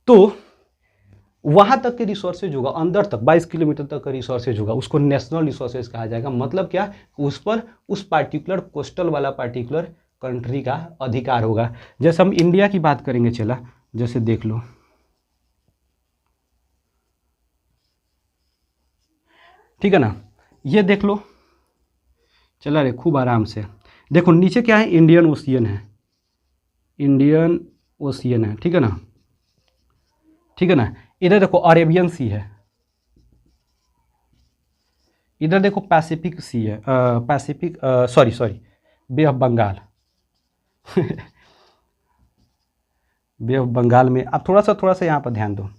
Speaker 1: तो वहाँ तक के रिसोर्सेज होगा, अंदर तक 22 किलोमीटर तक का रिसोर्सेज होगा, उसको नेशनल रिसोर्सेज कहा जाएगा। मतलब क्या, उस पर उस पार्टिकुलर कोस्टल वाला पार्टिकुलर कंट्री का अधिकार होगा। जैसे हम इंडिया की बात करेंगे, चला, जैसे देख लो, ठीक है ना, ये देख लो, चला रे, खूब आराम से देखो, नीचे क्या है, इंडियन ओशियन है, इंडियन ओशियन है, ठीक है ना, ठीक है ना। इधर देखो अरेबियन सी है, इधर देखो पैसिफिक सी है, Pacific, sorry bay of Bengal bay of Bengal में आप थोड़ा सा यहाँ पर ध्यान दो,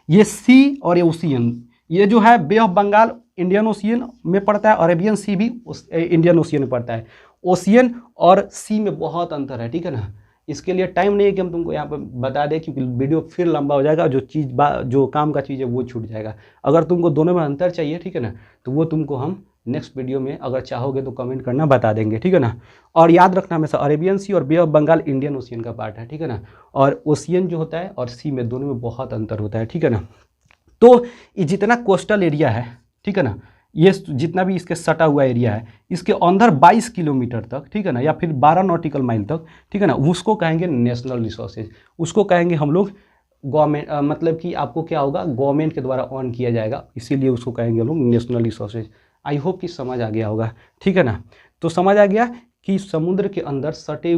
Speaker 1: ये सी और ये ओशियन, ये जो है बे ऑफ बंगाल इंडियन ओशियन में पड़ता है, अरेबियन सी भी इंडियन ओशियन में पड़ता है। ओशियन और सी में बहुत अंतर है, ठीक है ना। इसके लिए टाइम नहीं है कि हम तुमको यहाँ पर बता दें, क्योंकि वीडियो फिर लंबा हो जाएगा, जो काम का चीज़ है वो छूट जाएगा। अगर तुमको दोनों में अंतर चाहिए, ठीक है ना, तो वो तुमको हम नेक्स्ट वीडियो में अगर चाहोगे तो कमेंट करना, बता देंगे, ठीक है ना। और याद रखना हमेशा, अरेबियन सी और बे ऑफ बंगाल इंडियन ओशियन का पार्ट है, ठीक है ना। और ओशियन जो होता है और सी में, दोनों में बहुत अंतर होता है, ठीक है ना। तो ये जितना कोस्टल एरिया है, ठीक है ना, ये जितना भी इसके सटा हुआ एरिया है, इसके अंदर 22 किलोमीटर तक, ठीक है ना, या फिर 12 नॉटिकल माइल तक, ठीक है ना, उसको कहेंगे नेशनल रिसोर्सेज। उसको कहेंगे हम लोग गवर्नमेंट, मतलब कि आपको क्या होगा, गवर्नमेंट के द्वारा ऑन किया जाएगा, इसीलिए उसको कहेंगे हम लोग नेशनल रिसोर्सेज। आई होप कि समझ आ गया होगा, ठीक है ना। तो समझ आ गया कि समुद्र के अंदर सटे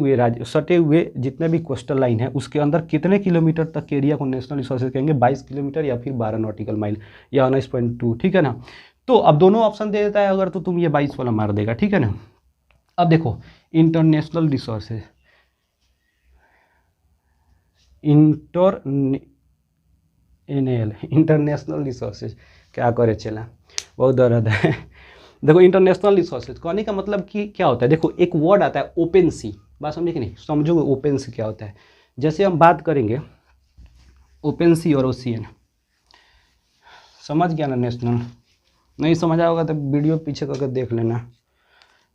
Speaker 1: हुए जितने भी कोस्टल लाइन है उसके अंदर कितने किलोमीटर तक के एरिया को नेशनल रिसोर्सेज कहेंगे, 22 किलोमीटर या फिर 12 नॉटिकल माइल या 19.2, ठीक है ना। तो अब दोनों ऑप्शन दे देता है अगर, तो तुम ये 22 वाला मार देगा, ठीक है ना। अब देखो इंटरनेशनल रिसोर्सेज, इंटरनेशनल रिसोर्सेज क्या करे चला, बहुत दर्द है। देखो इंटरनेशनल रिसोर्सेज कहने का मतलब कि क्या होता है, देखो एक वर्ड आता है ओपन सी, बात समझे कि नहीं, समझोगे ओपन सी क्या होता है। जैसे हम बात करेंगे ओपन सी और ओशियन, समझ गया ना। नेशनल नहीं समझा होगा तो वीडियो पीछे करके देख लेना।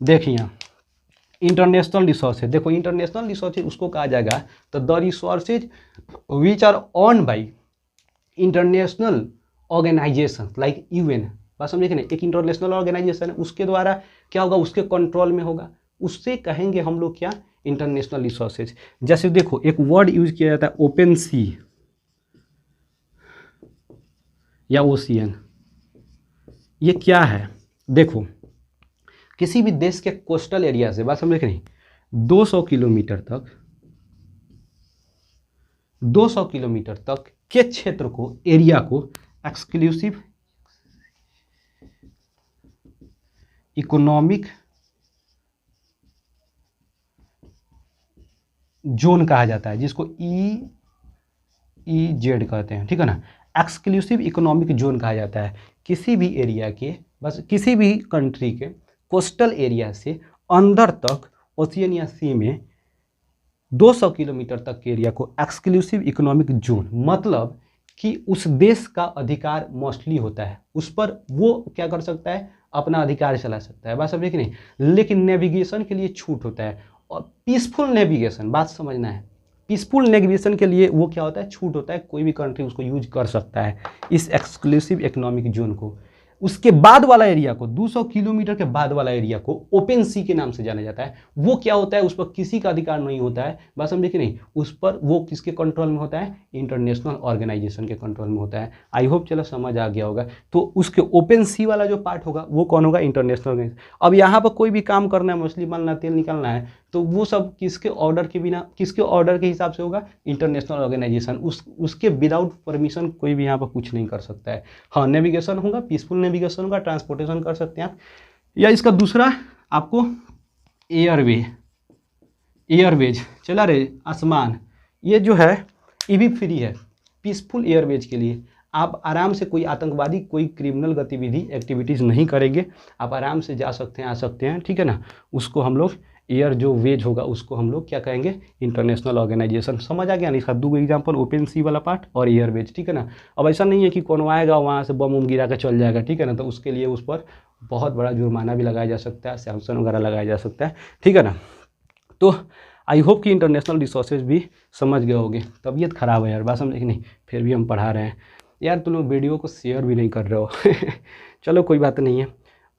Speaker 1: देखिए इंटरनेशनल रिसोर्सेज, देखो इंटरनेशनल रिसोर्सेज उसको कहा जाएगा तो the resources which are on by international organisation like UN, बात समझे कि नहीं। एक इंटरनेशनल ऑर्गेनाइजेशन है उसके द्वारा क्या होगा, उसके कंट्रोल में होगा, उससे कहेंगे हम लोग क्या, इंटरनेशनल रिसोर्सेज। जैसे देखो एक वर्ड यूज किया जाता है ओपन सी या ओशियन, ये क्या है, देखो किसी भी देश के कोस्टल एरिया से, बात समझे कि नहीं, 200 किलोमीटर तक के क्षेत्र को, एरिया को एक्सक्लूसिव इकोनॉमिक जोन कहा जाता है, जिसको EEZ कहते हैं, ठीक है ना। एक्सक्लूसिव इकोनॉमिक जोन कहा जाता है किसी भी एरिया के, बस किसी भी कंट्री के कोस्टल एरिया से अंदर तक ओशियन या सी में 200 किलोमीटर तक के एरिया को एक्सक्लूसिव इकोनॉमिक जोन, मतलब कि उस देश का अधिकार मोस्टली होता है, उस पर वो क्या कर सकता है, अपना अधिकार चला सकता है, बात समझे कि नहीं। लेकिन नेविगेशन के लिए छूट होता है, और पीसफुल नेविगेशन, बात समझना है, पीसफुल नेविगेशन के लिए वो क्या होता है, छूट होता है, कोई भी कंट्री उसको यूज कर सकता है इस एक्सक्लूसिव इकोनॉमिक जोन को। उसके बाद वाला एरिया को, 200 किलोमीटर के बाद वाला एरिया को ओपन सी के नाम से जाना जाता है। वो क्या होता है, उस पर किसी का अधिकार नहीं होता है, बात समझे कि नहीं। उस पर वो किसके कंट्रोल में होता है, इंटरनेशनल ऑर्गेनाइजेशन के कंट्रोल में होता है। आई होप चलो समझ आ गया होगा। तो उसके ओपन सी वाला जो पार्ट होगा वो कौन होगा, इंटरनेशनल ऑर्गेनाइजेशन। अब यहाँ पर कोई भी काम करना है, मछली मारना, तेल निकालना है, तो वो सब किसके ऑर्डर के बिना, किसके ऑर्डर के हिसाब से होगा, इंटरनेशनल ऑर्गेनाइजेशन। उसके विदाउट परमिशन कोई भी यहाँ पर कुछ नहीं कर सकता है। हाँ नेविगेशन होगा, पीसफुल नेविगेशन होगा, ट्रांसपोर्टेशन कर सकते हैं आप। या इसका दूसरा आपको एयरवेज चला रहे आसमान, ये जो है ये भी फ्री है पीसफुल एयरवेज के लिए। आप आराम से, कोई आतंकवादी, कोई क्रिमिनल गतिविधि एक्टिविटीज़ नहीं करेंगे, आप आराम से जा सकते हैं, आ सकते हैं, ठीक है ना। उसको हम लोग एयर जो वेज होगा उसको हम लोग क्या कहेंगे, इंटरनेशनल ऑर्गेनाइजेशन। समझ आ गया ना। इसका दो एग्जाम्पल, ओपन सी वाला पार्ट और एयर वेज, ठीक है ना। अब ऐसा नहीं है कि कौन आएगा वहाँ से बम गिरा के चल जाएगा, ठीक है ना। तो उसके लिए उस पर बहुत बड़ा जुर्माना भी लगाया जा सकता है, सैंक्शन वगैरह लगाया जा सकता है, ठीक है ना। तो आई होप कि इंटरनेशनल रिसोर्सेज भी समझ गए होगे। तबीयत ख़राब है यार, बात समझे कि नहीं, फिर भी हम पढ़ा रहे हैं यार। तुम लोग वीडियो को शेयर भी नहीं कर रहे हो चलो कोई बात नहीं है,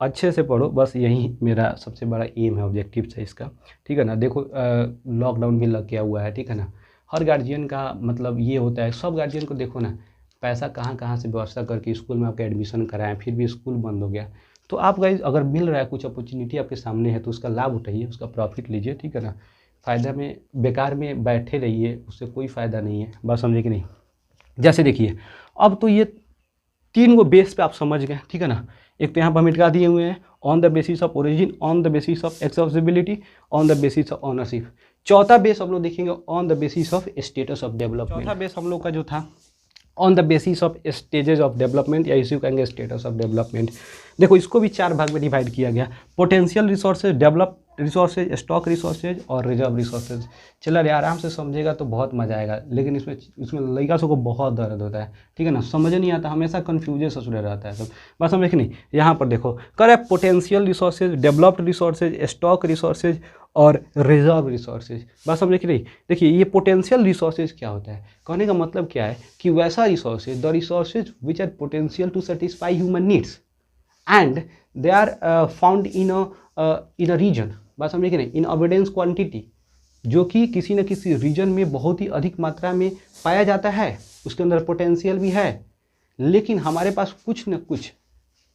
Speaker 1: अच्छे से पढ़ो, बस यही मेरा सबसे बड़ा एम है, ऑब्जेक्टिव है इसका, ठीक है ना। देखो लॉकडाउन भी लग गया हुआ है, ठीक है ना। हर गार्जियन का मतलब ये होता है, सब गार्जियन को देखो ना, पैसा कहाँ कहाँ से व्यवस्था करके स्कूल में आपका एडमिशन कराएं, फिर भी स्कूल बंद हो गया। तो आप गाइस अगर मिल रहा है कुछ अपॉर्चुनिटी आपके सामने है तो उसका लाभ उठाइए, उसका प्रॉफिट लीजिए, ठीक है ना। फ़ायदा में, बेकार में बैठे रहिए, उससे कोई फ़ायदा नहीं है, बात समझे कि नहीं। जैसे देखिए अब तो ये 3 गो बेस पे आप समझ गए, ठीक है ना। एक तो यहाँ पर मिटा दिए हुए हैं, on the basis of origin, on the basis of accessibility, on the basis of ownership. चौथा बेस हम लोग देखेंगे on the basis of status of development. चौथा बेस हम लोग का जो था on the basis of stages of development, या इसी कहेंगे स्टेटस ऑफ डेवलपमेंट। देखो इसको भी 4 भाग में डिवाइड किया गया, potential resources, develop resources, stock resources और रिजर्व रिसोर्सेज। चला रे आराम से समझेगा तो बहुत मजा आएगा, लेकिन इसमें लड़का सबको बहुत दर्द होता है, ठीक है ना। समझ नहीं आता, हमेशा कन्फ्यूजन ससुरे रहता है सब, बस समझे कि नहीं। यहाँ पर देखो करे potential resources, developed resources, stock resources और रिजर्व रिसोर्सेज, बस समझे कि नहीं। देखिए ये पोटेंशियल रिसोर्सेज क्या होता है, कहने का मतलब क्या है कि वैसा resources, the resources which are potential to satisfy human needs and they are found in a region, बात समझे कि नहीं, इन अबंडेंस क्वांटिटी, जो कि किसी न किसी रीजन में बहुत ही अधिक मात्रा में पाया जाता है, उसके अंदर पोटेंशियल भी है, लेकिन हमारे पास कुछ न कुछ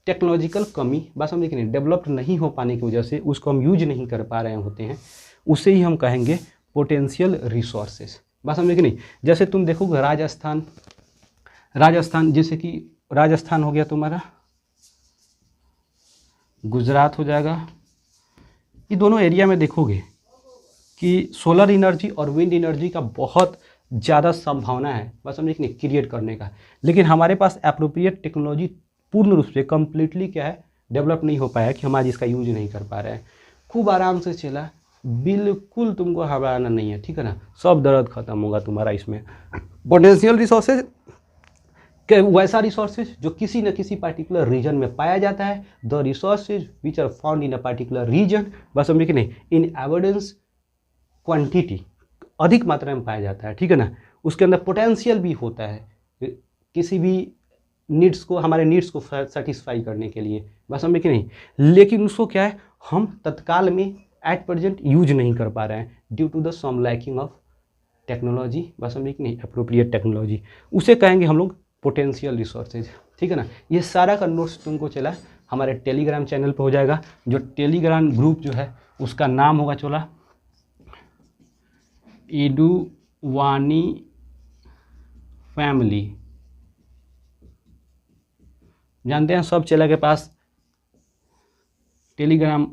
Speaker 1: टेक्नोलॉजिकल कमी, बात समझे कि नहीं, डेवलप्ड नहीं हो पाने की वजह से उसको हम यूज नहीं कर पा रहे होते हैं, उसे ही हम कहेंगे पोटेंशियल रिसोर्सेज। बात समझे कि नहीं। जैसे तुम देखोगे राजस्थान जैसे कि राजस्थान हो गया तुम्हारा, गुजरात हो जाएगा, ये दोनों एरिया में देखोगे कि सोलर एनर्जी और विंड एनर्जी का बहुत ज़्यादा संभावना है, बस समझे कि नहीं, क्रिएट करने का। लेकिन हमारे पास एप्रोप्रिएट टेक्नोलॉजी पूर्ण रूप से कम्प्लीटली क्या है, डेवलप नहीं हो पाया कि हम आज इसका यूज नहीं कर पा रहे हैं। खूब आराम से चला, बिल्कुल तुमको घबराना नहीं है, ठीक है ना, सब दर्द खत्म होगा तुम्हारा इसमें। पोटेंशियल रिसोर्सेज वैसा रिसोर्सेज जो किसी न किसी पार्टिकुलर रीजन में पाया जाता है, the resources which are found in a particular region, बस समझे कि नहीं, इन एविडेंस क्वांटिटी, अधिक मात्रा में पाया जाता है, ठीक है ना। उसके अंदर पोटेंशियल भी होता है किसी भी नीड्स को, हमारे नीड्स को सेटिस्फाई करने के लिए, बस समझे कि नहीं। लेकिन उसको क्या है, हम तत्काल में एट प्रेजेंट यूज नहीं कर पा रहे हैं due to the some lacking of technology, बस समझे कि नहीं, अप्रोप्रिएट टेक्नोलॉजी, उसे कहेंगे हम लोग पोटेंशियल रिसोर्सेज, ठीक है ना। ये सारा का नोट्स तुमको चला हमारे टेलीग्राम चैनल पर हो जाएगा, जो टेलीग्राम ग्रुप जो है उसका नाम होगा चला एडुवानी फैमिली, जानते हैं सब चेला के पास टेलीग्राम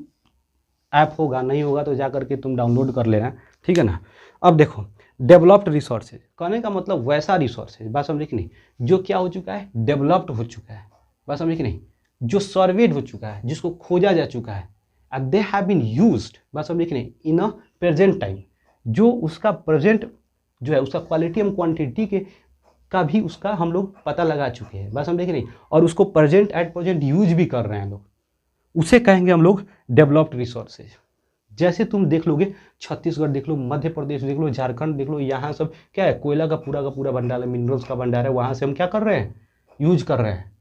Speaker 1: ऐप होगा, नहीं होगा तो जा करके तुम डाउनलोड कर लेना, ठीक है ना। अब देखो डेवलप्ड रिसोर्सेज कहने का मतलब वैसा रिसोर्सेज, बात समझे कि नहीं, जो क्या हो चुका है, डेवलप्ड हो चुका है, बात समझे कि नहीं, जो सर्वेड हो चुका है, जिसको खोजा जा चुका है, and they have been used, बात समझे कि नहीं, इन अ प्रेजेंट टाइम, जो उसका प्रेजेंट जो है उसका क्वालिटी एंड क्वांटिटी के का भी उसका हम लोग पता लगा चुके हैं, बात समझे कि नहीं, और उसको प्रेजेंट एट प्रेजेंट यूज भी कर रहे हैं लोग, उसे कहेंगे हम लोग डेवलप्ड रिसोर्सेज। जैसे तुम देख लोगे छत्तीसगढ़ देख लो, मध्य प्रदेश देख लो, झारखंड देख लो, यहाँ सब क्या है, कोयला का पूरा भंडार है, मिनरल्स का भंडार है, वहाँ से हम क्या कर रहे हैं, यूज कर रहे हैं,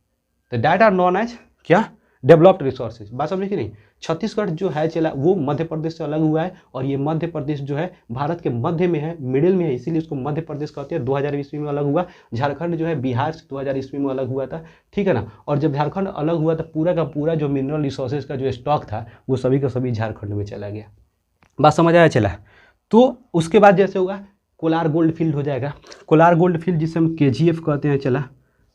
Speaker 1: तो दैट आर नॉन एज क्या, डेवलप्ड रिसोर्सेज, बात समझे कि नहीं। छत्तीसगढ़ जो है चला वो मध्य प्रदेश से अलग हुआ है, और ये मध्य प्रदेश जो है भारत के मध्य में है, मिडिल में है, इसीलिए उसको मध्य प्रदेश कहते हैं। 2000 ईस्वी में अलग हुआ। झारखंड जो है बिहार से 2000 ईस्वी में अलग हुआ था, ठीक है ना। और जब झारखंड अलग हुआ तो पूरा का पूरा जो मिनरल रिसोर्सेज का जो स्टॉक था वो सभी का सभी झारखंड में चला गया, बात समझ आया चला। तो उसके बाद जैसे होगा कोलार गोल्ड फील्ड हो जाएगा, कोलार गोल्ड फील्ड जिसे हम KGF कहते हैं चला,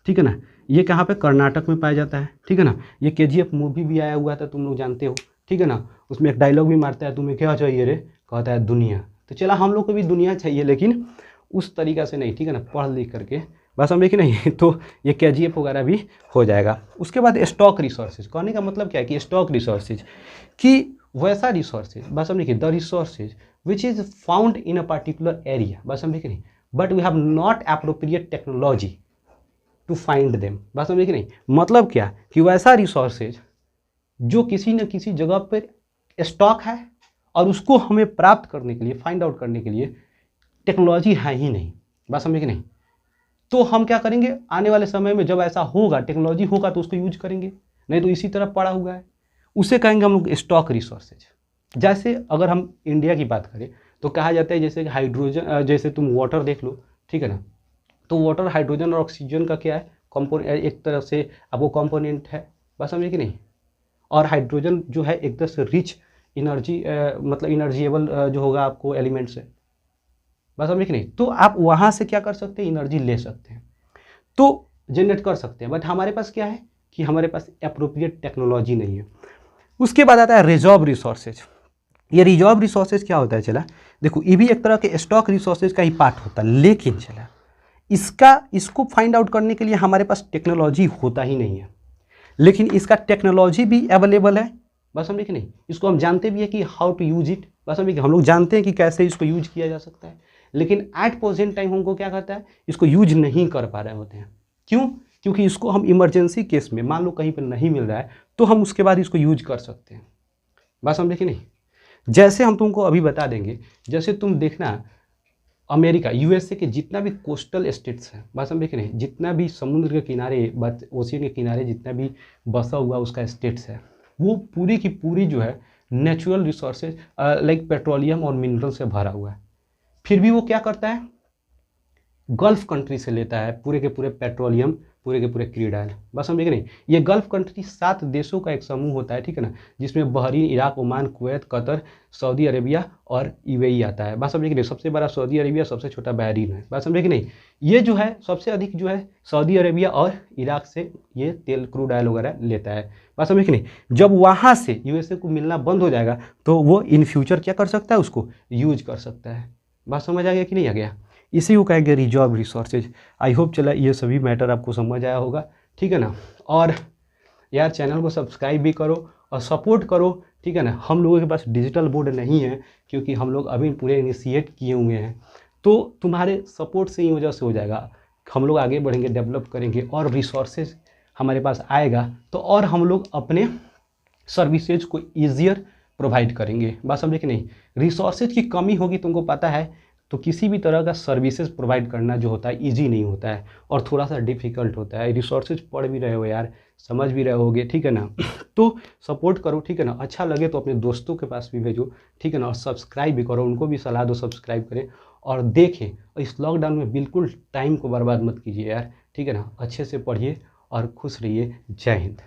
Speaker 1: ठीक है ना। ये कहाँ पे, कर्नाटक में पाया जाता है, ठीक है ना। ये KGF मूवी भी आया हुआ था, तुम लोग जानते हो, ठीक है ना। उसमें एक डायलॉग भी मारता है, तुम्हें क्या चाहिए रे, कहता है दुनिया। तो चला हम लोग को भी दुनिया चाहिए, लेकिन उस तरीका से नहीं, ठीक है ना, पढ़ लिख करके, बस समझे कि नहीं। तो ये KGF वगैरह भी हो जाएगा। उसके बाद स्टॉक रिसोर्सेज कहने का मतलब क्या है कि स्टॉक रिसोर्सेज कि वैसा रिसोर्सेज, बस समझे कि the resources which is found in a particular area, बस समझे कि नहीं, but we have not appropriate technology to find them, बात समझे कि नहीं। मतलब क्या कि वैसा रिसोर्सेज जो किसी न किसी जगह पर स्टॉक है और उसको हमें प्राप्त करने के लिए, फाइंड आउट करने के लिए टेक्नोलॉजी है ही नहीं, बात समझे कि नहीं। तो हम क्या करेंगे, आने वाले समय में जब ऐसा होगा, टेक्नोलॉजी होगा तो उसको यूज करेंगे, नहीं तो इसी तरह पड़ा हुआ है, उसे कहेंगे हम लोग स्टॉक रिसोर्सेज। जैसे अगर हम इंडिया की बात करें तो कहा जाता है जैसे हाइड्रोजन, जैसे तुम वाटर देख लो, ठीक है ना। तो वाटर हाइड्रोजन और ऑक्सीजन का क्या है, कंपोनेंट, एक तरफ से आपको कंपोनेंट है, बस समझे कि नहीं। और हाइड्रोजन जो है एक तरह से रिच एनर्जी, मतलब एनर्जीएबल जो होगा आपको एलिमेंट से, बस समझे कि नहीं। तो आप वहाँ से क्या कर सकते हैं, एनर्जी ले सकते हैं, तो जनरेट कर सकते हैं। बट हमारे पास क्या है कि हमारे पास एप्रोप्रिएट टेक्नोलॉजी नहीं है। उसके बाद आता है रिजर्व रिसोर्सेज। ये रिजर्व रिसोर्सेज क्या होता है चला, देखो ये भी एक तरह के स्टॉक रिसोर्सेज का ही पार्ट होता है, लेकिन चला इसको फाइंड आउट करने के लिए हमारे पास टेक्नोलॉजी होता ही नहीं है, लेकिन इसका टेक्नोलॉजी भी अवेलेबल है, बस समझे कि नहीं। इसको हम जानते भी है कि हाउ टू यूज इट, बस समझे कि हम लोग जानते हैं कि कैसे इसको यूज किया जा सकता है, लेकिन एट प्रेजेंट टाइम हमको क्या करता है, इसको यूज नहीं कर पा रहे होते हैं। क्यों, क्योंकि इसको हम इमरजेंसी केस में, मान लो कहीं पर नहीं मिल रहा है, तो हम उसके बाद इसको यूज कर सकते हैं, बात समझे कि नहीं। जैसे हम तुमको अभी बता देंगे, जैसे तुम देखना अमेरिका, USA के जितना भी कोस्टल स्टेट्स हैं, बात समझे कि नहीं, जितना भी समुद्र के किनारे, ओशियन के किनारे जितना भी बसा हुआ उसका स्टेट्स है, वो पूरी की पूरी जो है नेचुरल रिसोर्सेज लाइक पेट्रोलियम और मिनरल से भरा हुआ है। फिर भी वो क्या करता है, गल्फ कंट्री से लेता है पूरे के पूरे पेट्रोलियम, पूरे के पूरे क्रूडायल। बस समझे कि नहीं। ये गल्फ कंट्री 7 देशों का एक समूह होता है, ठीक है ना, जिसमें Bahrain, Iraq, Oman, Kuwait, Qatar, Saudi Arabia और यूएई आता है। बात समझे कि नहीं। सबसे बड़ा सऊदी अरेबिया, सबसे छोटा बहरीन है। बात समझे कि नहीं। ये जो है सबसे अधिक जो है सऊदी अरेबिया और इराक से ये तेल क्रूड ऑयल वगैरह लेता है। बात समझे कि नहीं। जब वहाँ से यूएसए को मिलना बंद हो जाएगा तो वो इन फ्यूचर क्या कर सकता है, उसको यूज कर सकता है। बात समझ आ गया कि नहीं आ गया। इसी को कहेंगे रिजर्व रिसोर्सेज। आई होप चला ये सभी मैटर आपको समझ आया होगा, ठीक है ना। और यार चैनल को सब्सक्राइब भी करो और सपोर्ट करो, ठीक है ना। हम लोगों के पास डिजिटल बोर्ड नहीं है क्योंकि हम लोग अभी पूरे इनिशिएट किए हुए हैं, तो तुम्हारे सपोर्ट से ही वजह से हो जाएगा। हम लोग आगे बढ़ेंगे, डेवलप करेंगे और रिसोर्सेज हमारे पास आएगा तो और हम लोग अपने सर्विसेज को ईजियर प्रोवाइड करेंगे। बात समझे कि नहीं। रिसोर्सेज की कमी होगी, तुमको पता है, तो किसी भी तरह का सर्विसेज प्रोवाइड करना जो होता है ईजी नहीं होता है और थोड़ा सा डिफ़िकल्ट होता है। रिसोर्सेज पढ़ भी रहे हो यार, समझ भी रहे होगे, ठीक है ना। तो सपोर्ट करो, ठीक है ना। अच्छा लगे तो अपने दोस्तों के पास भी भेजो, ठीक है ना। और सब्सक्राइब भी करो, उनको भी सलाह दो सब्सक्राइब करें और देखें। इस लॉकडाउन में बिल्कुल टाइम को बर्बाद मत कीजिए यार, ठीक है ना। अच्छे से पढ़िए और खुश रहिए। जय हिंद।